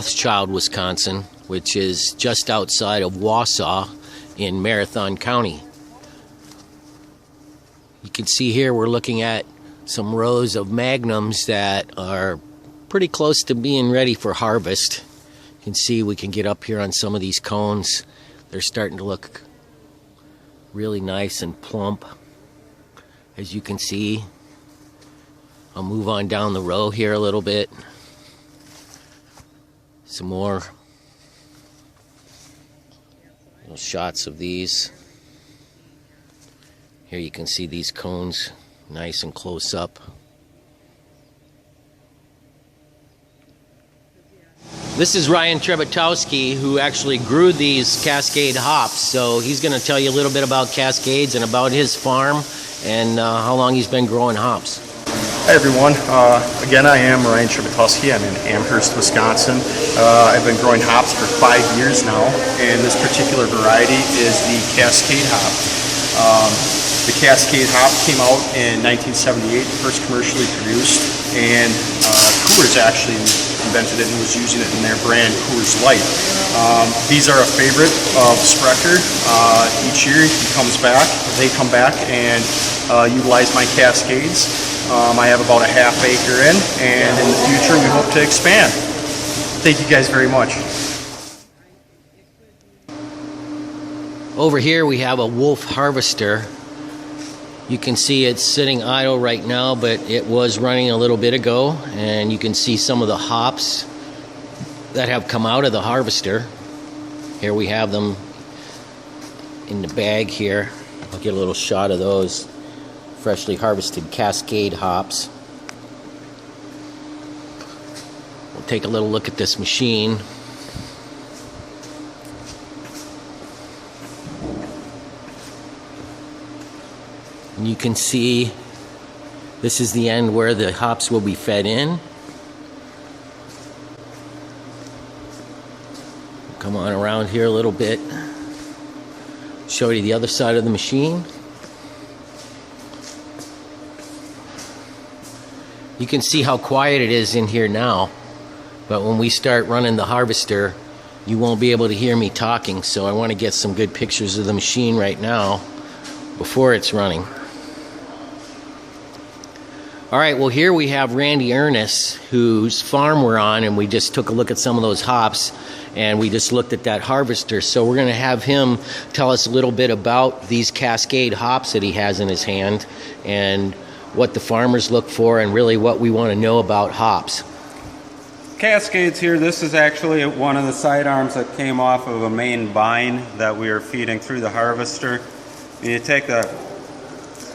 Rothschild, Wisconsin, which is just outside of Wausau in Marathon County. You can see here we're looking at some rows of magnums that are pretty close to being ready for harvest. You can see we can get up here on some of these cones. They're starting to look really nice and plump, as you can see. I'll move on down the row here a little bit. Some more little shots of these. Here you can see these cones nice and close up. This is Ryan Trebetowski, who actually grew these Cascade hops. So he's going to tell you a little bit about Cascades and about his farm and how long he's been growing hops. Hi everyone, again I am Ryan Trebetowski. I'm in Amherst, Wisconsin. I've been growing hops for 5 years now, and this particular variety is the Cascade hop. The Cascade hop came out in 1978, first commercially produced, and Coors actually invented it and was using it in their brand Coors Light. These are a favorite of Sprecher. Each year he comes back, they come back and utilize my Cascades. I have about a ½ acre in, and in the future we hope to expand. Thank you guys very much. Over here we have a Wolf harvester. You can see it's sitting idle right now, but it was running a little bit ago, and you can see some of the hops that have come out of the harvester. Here we have them in the bag here. I'll get a little shot of those freshly harvested Cascade hops. We'll take a little look at this machine. And you can see this is the end where the hops will be fed in. Come on around here a little bit. Show you the other side of the machine. You can see how quiet it is in here now, but when we start running the harvester, you won't be able to hear me talking, so I want to get some good pictures of the machine right now before it's running. All right, well here we have Randy Ernest, whose farm we're on, and we just took a look at some of those hops, and we just looked at that harvester. So we're going to have him tell us a little bit about these Cascade hops that he has in his hand, and what the farmers look for, and really what we want to know about hops. Cascades here, this is actually one of the sidearms that came off of a main vine that we are feeding through the harvester. You take the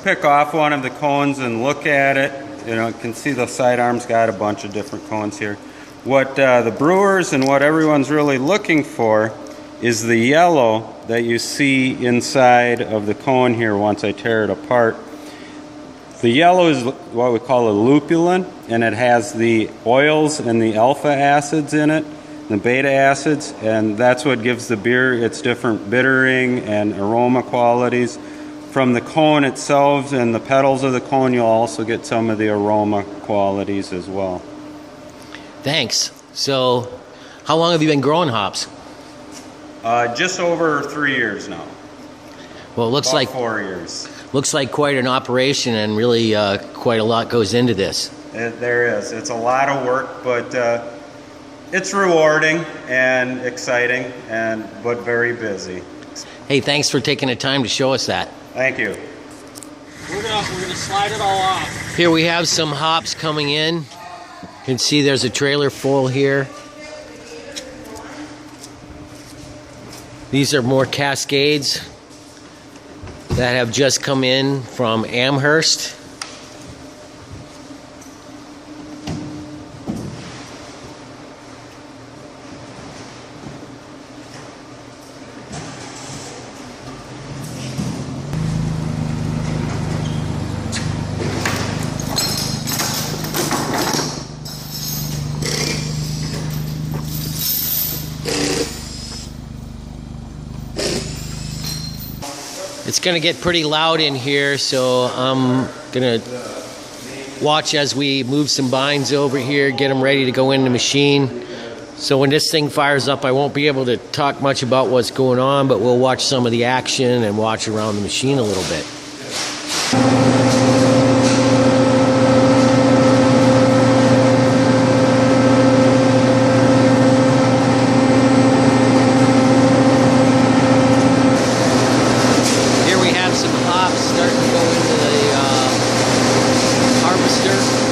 pick off one of the cones and look at it. You know, you can see the sidearm's got a bunch of different cones here. What the brewers and what everyone's really looking for is the yellow that you see inside of the cone here once I tear it apart. The yellow is what we call a lupulin, and it has the oils and the alpha acids in it, the beta acids, and that's what gives the beer its different bittering and aroma qualities. From the cone itself and the petals of the cone, you'll also get some of the aroma qualities as well. Thanks. So, how long have you been growing hops? Just over 3 years now. Well, it looks About like 4 years. Looks like quite an operation, and really quite a lot goes into this. There is. It's a lot of work, but it's rewarding and exciting, but very busy. Hey, thanks for taking the time to show us that. Thank you. We're gonna slide it all off. Here we have some hops coming in. You can see there's a trailer full here. These are more Cascades that have just come in from Amherst. It's going to get pretty loud in here, so I'm going to watch as we move some bines over here, get them ready to go in the machine. So when this thing fires up, I won't be able to talk much about what's going on, but we'll watch some of the action and watch around the machine a little bit. Here we have some hops starting to go into the harvester.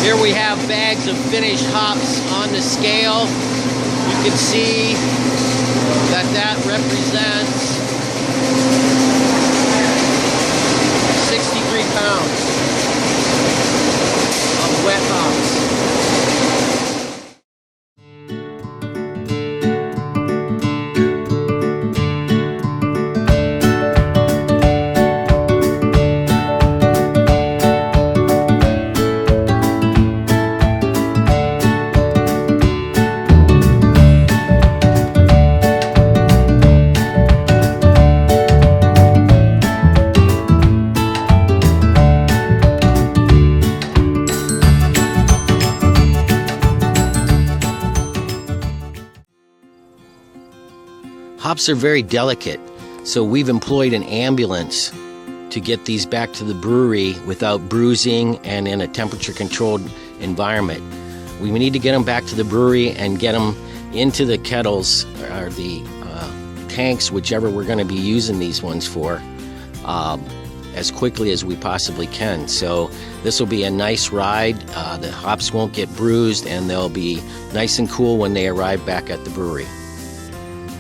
Here we have bags of finished hops on the scale. You can see that that represents 63 pounds of wet hops. Hops are very delicate, so we've employed an ambulance to get these back to the brewery without bruising and in a temperature-controlled environment. We need to get them back to the brewery and get them into the kettles or the tanks, whichever we're going to be using these ones for, as quickly as we possibly can. So this will be a nice ride. The hops won't get bruised, and they'll be nice and cool when they arrive back at the brewery.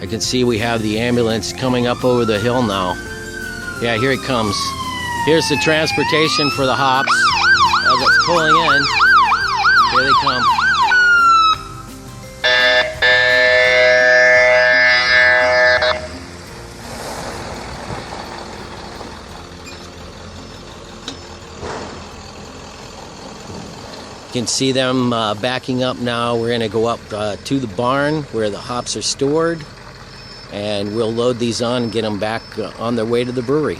I can see we have the ambulance coming up over the hill now. Yeah, here it comes. Here's the transportation for the hops as it's pulling in. Here they come. You can see them backing up now. We're going to go up to the barn where the hops are stored, and we'll load these on and get them back on their way to the brewery.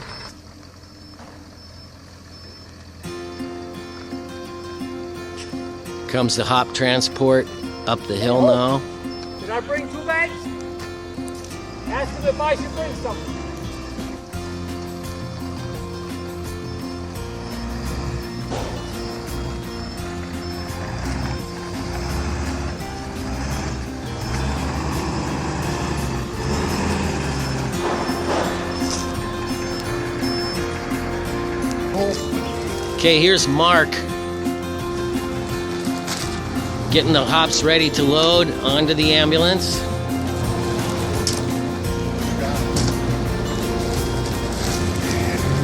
Comes the hop transport up the hill now. Did I bring 2 bags? Ask him if I should bring something. Okay, here's Mark getting the hops ready to load onto the ambulance.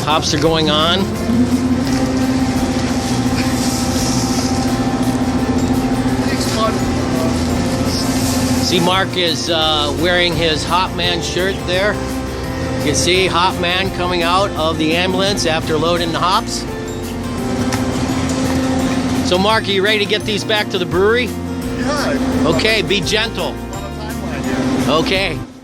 Hops are going on. See, Mark is wearing his Hopman shirt there. You can see Hopman coming out of the ambulance after loading the hops. So Mark, are you ready to get these back to the brewery? Yeah. Okay, be gentle. On a timeline, yeah. Okay.